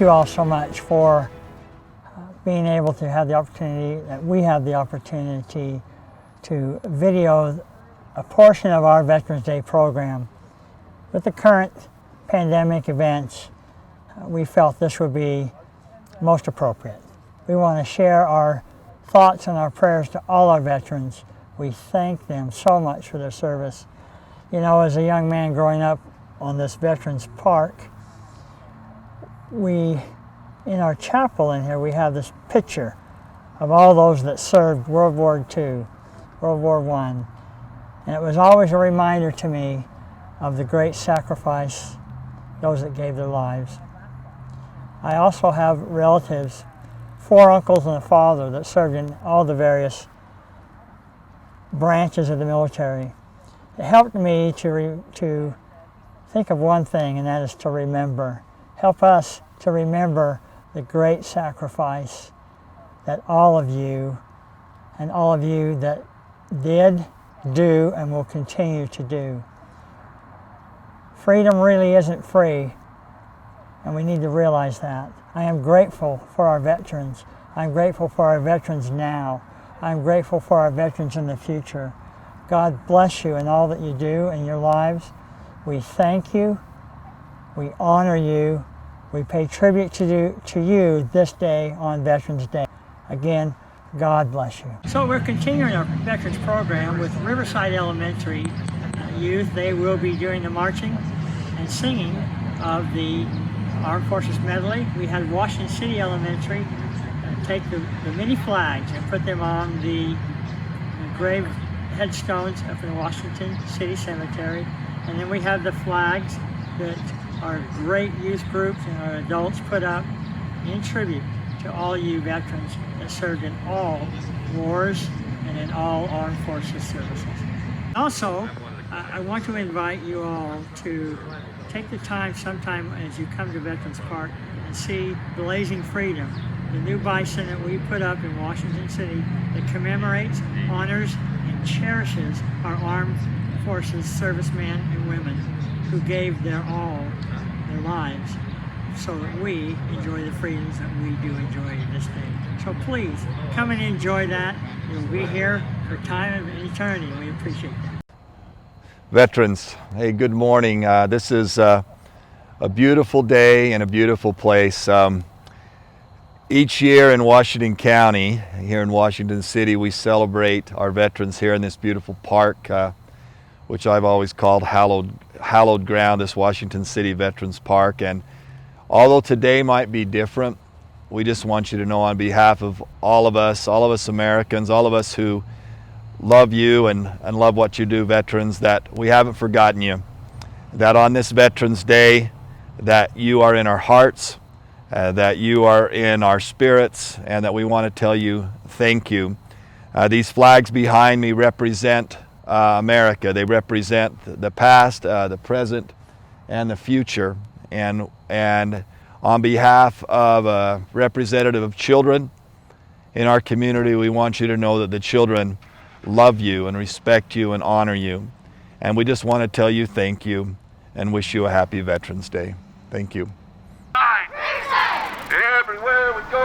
you all so much for being able to have the opportunity, that we have the opportunity to video a portion of our Veterans Day program. With the current pandemic events, we felt this would be most appropriate. We want to share our thoughts and our prayers to all our veterans. We thank them so much for their service. You know, as a young man growing up on this Veterans Park, in our chapel in here, we have this picture of all those that served World War II, World War I. And it was always a reminder to me of the great sacrifice, those that gave their lives. I also have relatives, 4 uncles and a father that served in all the various branches of the military. It helped me to think of one thing, and that is to remember. Help us to remember the great sacrifice that all of you that did, do, and will continue to do. Freedom really isn't free, and we need to realize that. I am grateful for our veterans. I'm grateful for our veterans now. I'm grateful for our veterans in the future. God bless you in all that you do in your lives. We thank you. We honor you. We pay tribute to you this day on Veterans Day. Again, God bless you. So we're continuing our Veterans program with Riverside Elementary youth. They will be doing the marching and singing of the Armed Forces Medley. We had Washington City Elementary take the mini flags and put them on the grave headstones up in Washington City Cemetery. And then we have the flags that our great youth groups and our adults put up in tribute to all you veterans that served in all wars and in all armed forces services. Also, I want to invite you all to take the time sometime as you come to Veterans Park and see Blazing Freedom, the new bison that we put up in Washington City that commemorates, honors, and cherishes our armed forces servicemen and women who gave their all, their lives, so that we enjoy the freedoms that we do enjoy this day. So please, come and enjoy that. You'll be here for time and eternity. We appreciate that. Veterans, hey, good morning. This is a beautiful day and a beautiful place. Each year in Washington County, here in Washington City, we celebrate our veterans here in this beautiful park, which I've always called hallowed ground, this Washington City Veterans Park. And although today might be different, we just want you to know on behalf of all of us Americans, all of us who love you and love what you do, veterans, that we haven't forgotten you. That on this Veterans Day, that you are in our hearts, that you are in our spirits, and that we want to tell you thank you. These flags behind me represent America. They represent the past, the present, and the future. And on behalf of a representative of children in our community, we want you to know that the children love you and respect you and honor you. And we just want to tell you thank you and wish you a happy Veterans Day. Thank you. Everywhere we go,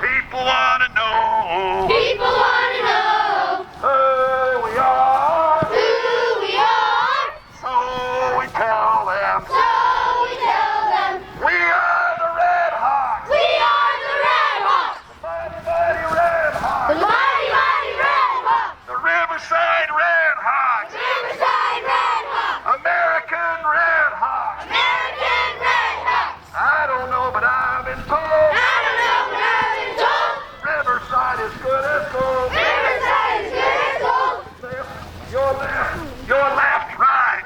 people want to know, who we are, so we tell them, we are the Red Hawks, the mighty Red Hawks, the Riverside Red Hawks, American Red Hawks. I don't know, but I've been told. Riverside is good as gold. Your left, right.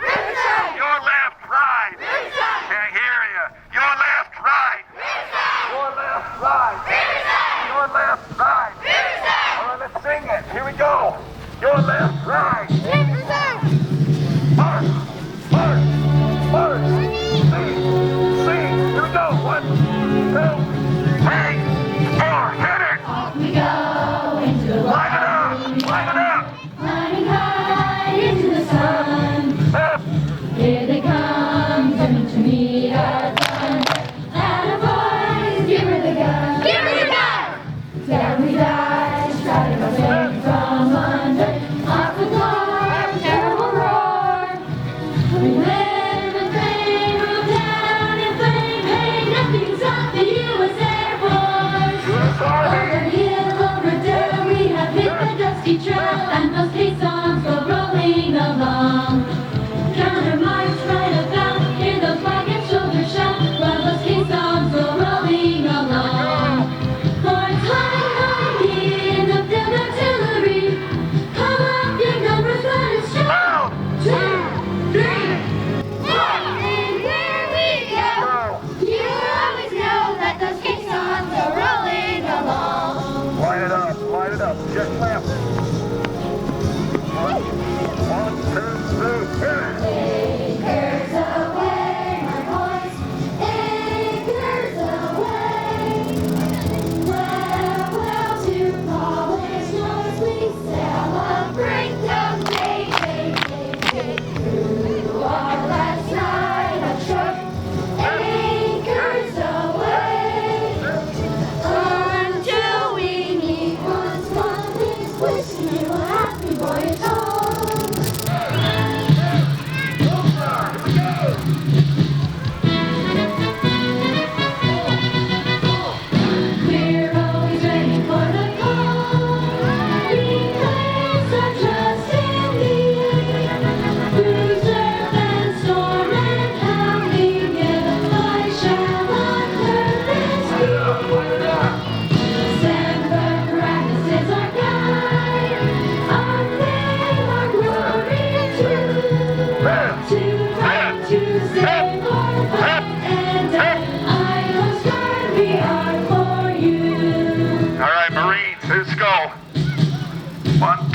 Your left, right. Can't hear you. Your left, right. Your left, right. Your left, right. All right, let's sing it. Here we go. Your left, right. March, march, march. Sing. Here we go. 1, 2, 3, 4. Hit it. Off we go into the Line it up. Line it up. climbing high into the sun. Up. Here they come, coming to meet our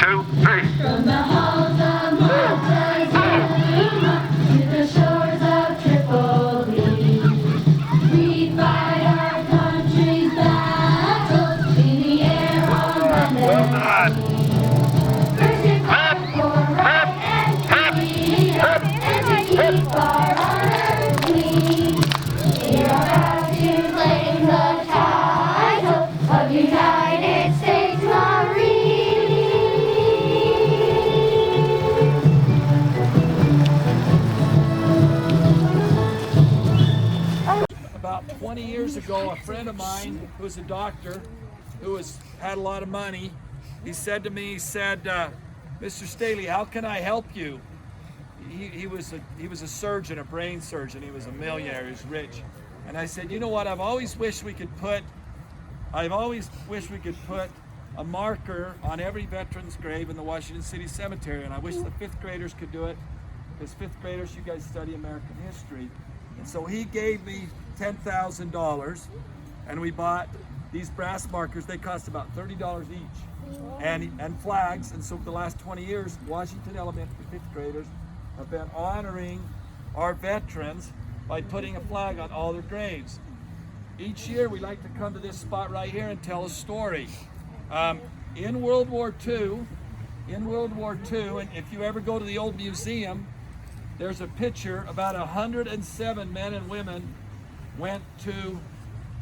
2, 3. From the halls of Montezuma to the shores of Tripoli, we fight our country's battles in the air on Monday. Well done. First to fight for right and freedom, and to keep our honor clean. We are proud to claim the title of United States Marine. About 20 years ago, a friend of mine who was a doctor, had a lot of money, he said to me, Mr. Staley, how can I help you? He was a surgeon, a brain surgeon. He was a millionaire, he was rich. And I said, you know what, I've always wished we could put a marker on every veteran's grave in the Washington City Cemetery, and I wish the 5th graders could do it, because 5th graders, you guys study American history. And so he gave me $10,000, and we bought these brass markers. They cost about $30 each, and flags. And so for the last 20 years, Washington Elementary 5th graders have been honoring our veterans by putting a flag on all their graves. Each year we like to come to this spot right here and tell a story. In World War II, and if you ever go to the old museum, there's a picture. About 107 men and women went to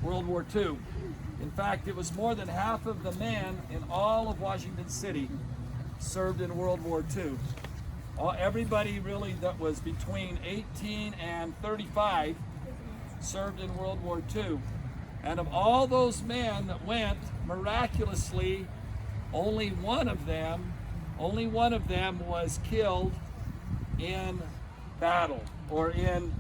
World War II. In fact, it was more than half of the men in all of Washington City served in World War II. Everybody really that was between 18 and 35 served in World War II. And of all those men that went, miraculously, only one of them was killed in battle or in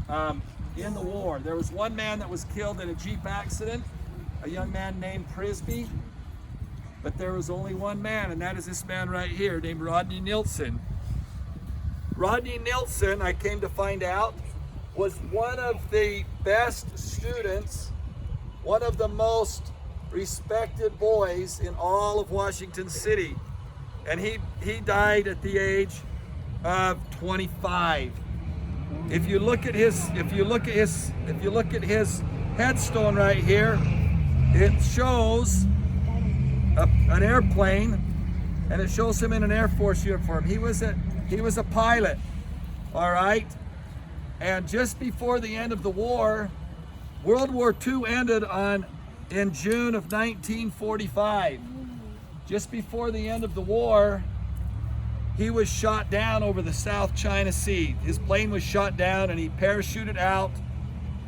the war. There was one man that was killed in a Jeep accident, a young man named Prisby, but there was only one man, and that is this man right here named Rodney Nilsson. Rodney Nilsson, I came to find out, was one of the best students, one of the most respected boys in all of Washington City, and he died at the age of 25. If you look at his headstone right here, it shows an airplane, and it shows him in an Air Force uniform. He was a pilot, all right. And just before the end of the war, World War II ended in June of 1945. Just before the end of the war, he was shot down over the South China Sea. His plane was shot down, and he parachuted out,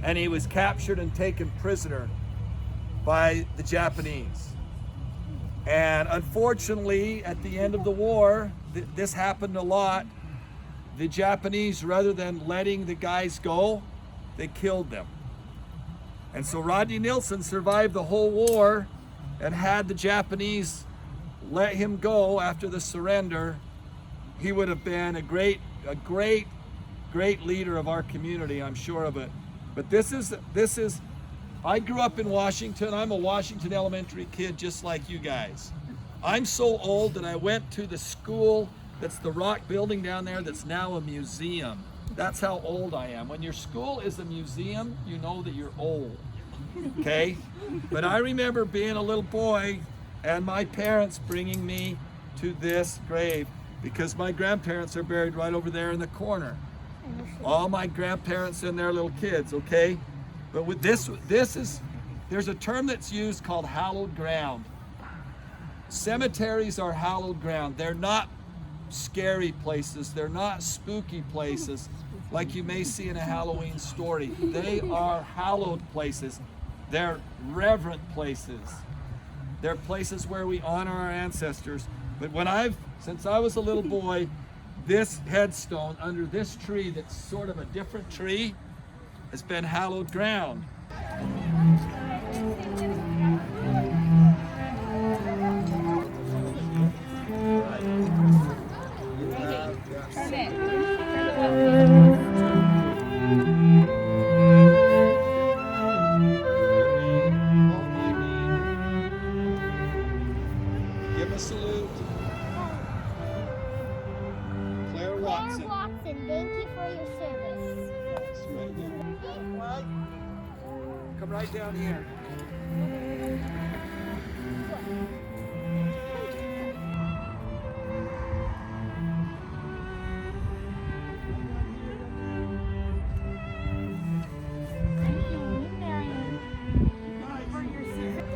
and he was captured and taken prisoner by the Japanese. And unfortunately, at the end of the war, this happened a lot. The Japanese, rather than letting the guys go, they killed them. And so Rodney Nilsson survived the whole war, and had the Japanese let him go after the surrender, he would have been a great leader of our community, I'm sure of it. But this is, I grew up in Washington. I'm a Washington elementary kid just like you guys. I'm so old that I went to the school that's the rock building down there that's now a museum. That's how old I am. When your school is a museum, you know that you're old, okay? But I remember being a little boy and my parents bringing me to this grave, because my grandparents are buried right over there in the corner. All my grandparents and their little kids, okay? But with there's a term that's used called hallowed ground. Cemeteries are hallowed ground. They're not scary places. They're not spooky places like you may see in a Halloween story. They are hallowed places. They're reverent places. They're places where we honor our ancestors. But since I was a little boy, this headstone under this tree that's sort of a different tree has been hallowed ground. Give a salute. Watson. Watson, thank you for your service. Right here. Come right down here. Thank you, Marion, for your service.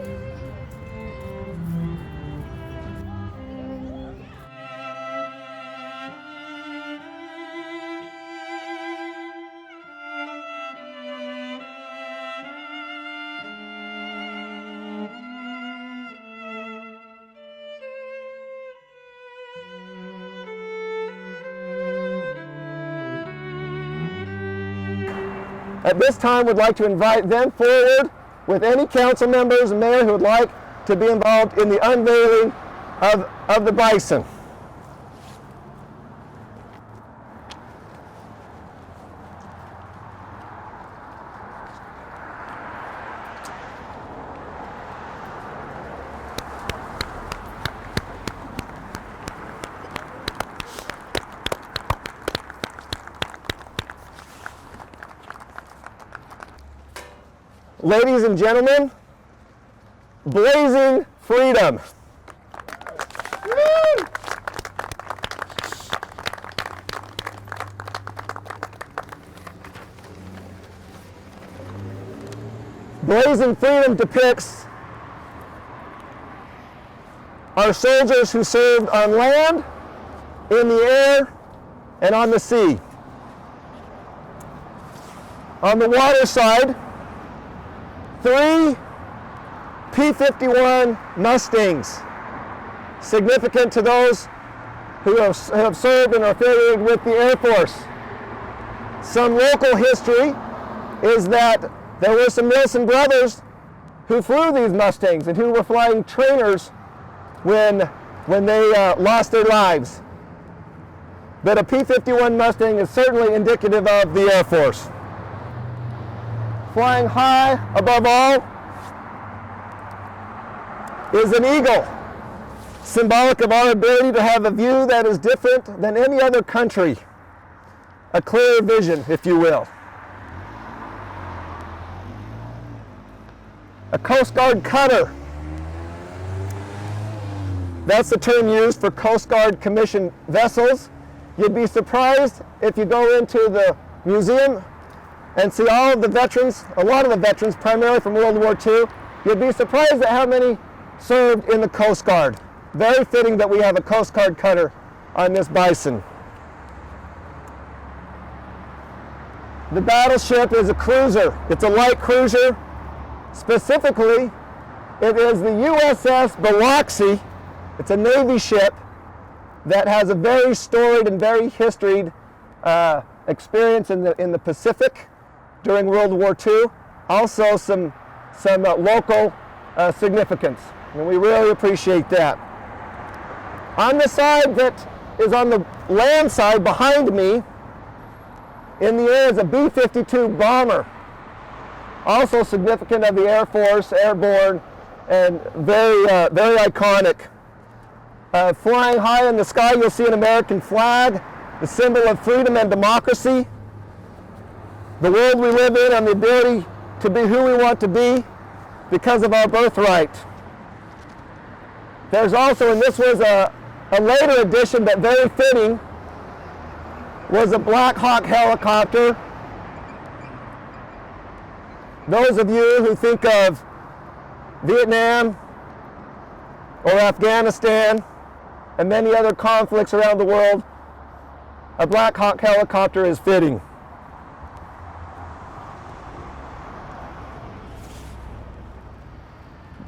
At this time, we'd like to invite them forward with any council members and mayor who would like to be involved in the unveiling of the bison. Ladies and gentlemen, blazing freedom. Woo! Blazing freedom depicts our soldiers who served on land, in the air, and on the sea. On the water side, 3 P-51 Mustangs, significant to those who have served and are affiliated with the Air Force. Some local history is that there were some Wilson brothers who flew these Mustangs and who were flying trainers when they lost their lives. But a P-51 Mustang is certainly indicative of the Air Force. Flying high above all is an eagle, symbolic of our ability to have a view that is different than any other country, a clear vision, if you will. A Coast Guard cutter. That's the term used for Coast Guard commissioned vessels. You'd be surprised if you go into the museum and see all of the veterans, a lot of the veterans, primarily from World War II. You'd be surprised at how many served in the Coast Guard. Very fitting that we have a Coast Guard cutter on this bison. The battleship is a cruiser. It's a light cruiser. Specifically, it is the USS Biloxi. It's a Navy ship that has a very storied and very historied experience in the Pacific during World War II. Also some local significance, and we really appreciate that. On the side that is on the land side behind me, in the air is a B-52 bomber, also significant of the Air Force, airborne, and very iconic. Flying high in the sky, you'll see an American flag, the symbol of freedom and democracy, the world we live in, and the ability to be who we want to be because of our birthright. There's also, and this was a later addition but very fitting, was a Black Hawk helicopter. Those of you who think of Vietnam or Afghanistan and many other conflicts around the world, a Black Hawk helicopter is fitting.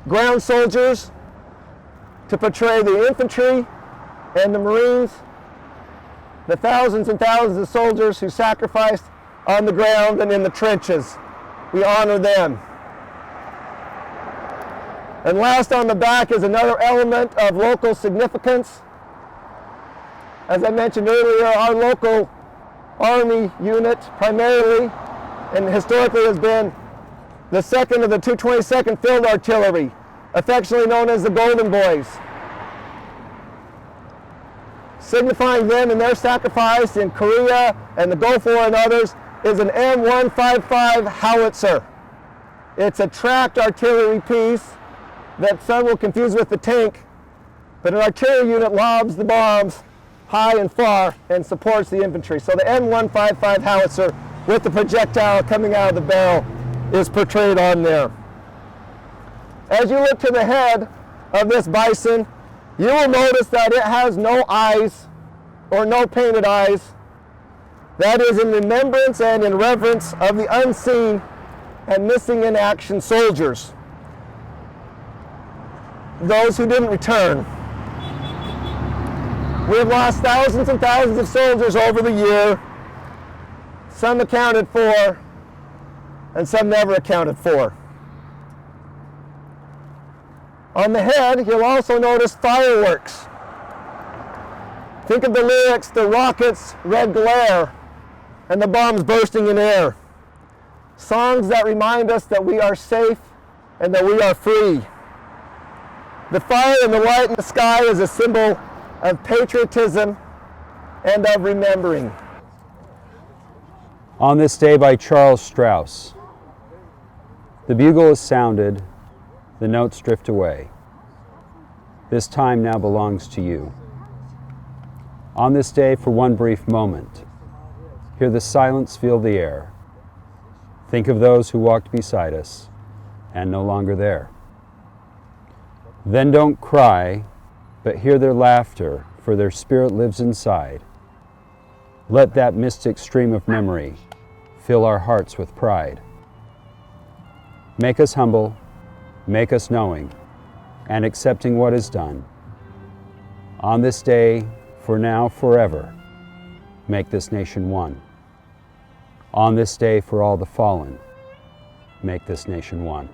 Ground soldiers to portray the infantry and the Marines, the thousands and thousands of soldiers who sacrificed on the ground and in the trenches. We honor them. And last on the back is another element of local significance. As I mentioned earlier, our local Army unit primarily and historically has been the 2nd of the 222nd Field Artillery, affectionately known as the Golden Boys. signifying them and their sacrifice in Korea and the Gulf War and others, is an M155 howitzer. It's a tracked artillery piece that some will confuse with the tank, but an artillery unit lobs the bombs high and far and supports the infantry. So the M155 howitzer with the projectile coming out of the barrel is portrayed on there. As you look to the head of this bison, you will notice that it has no eyes or no painted eyes. That is in remembrance and in reverence of the unseen and missing in action soldiers, those who didn't return. We've lost thousands and thousands of soldiers over the year, some accounted for and some never accounted for. On the head, you'll also notice fireworks. Think of the lyrics, the rockets, red glare, and the bombs bursting in air. Songs that remind us that we are safe and that we are free. The fire and the light in the sky is a symbol of patriotism and of remembering. On This Day by Charles Strauss. The bugle is sounded, the notes drift away. This time now belongs to you. On this day, for one brief moment, hear the silence fill the air. Think of those who walked beside us and no longer there. Then don't cry, but hear their laughter, for their spirit lives inside. Let that mystic stream of memory fill our hearts with pride. Make us humble, make us knowing, and accepting what is done. On this day, for now, forever, make this nation one. On this day, for all the fallen, make this nation one.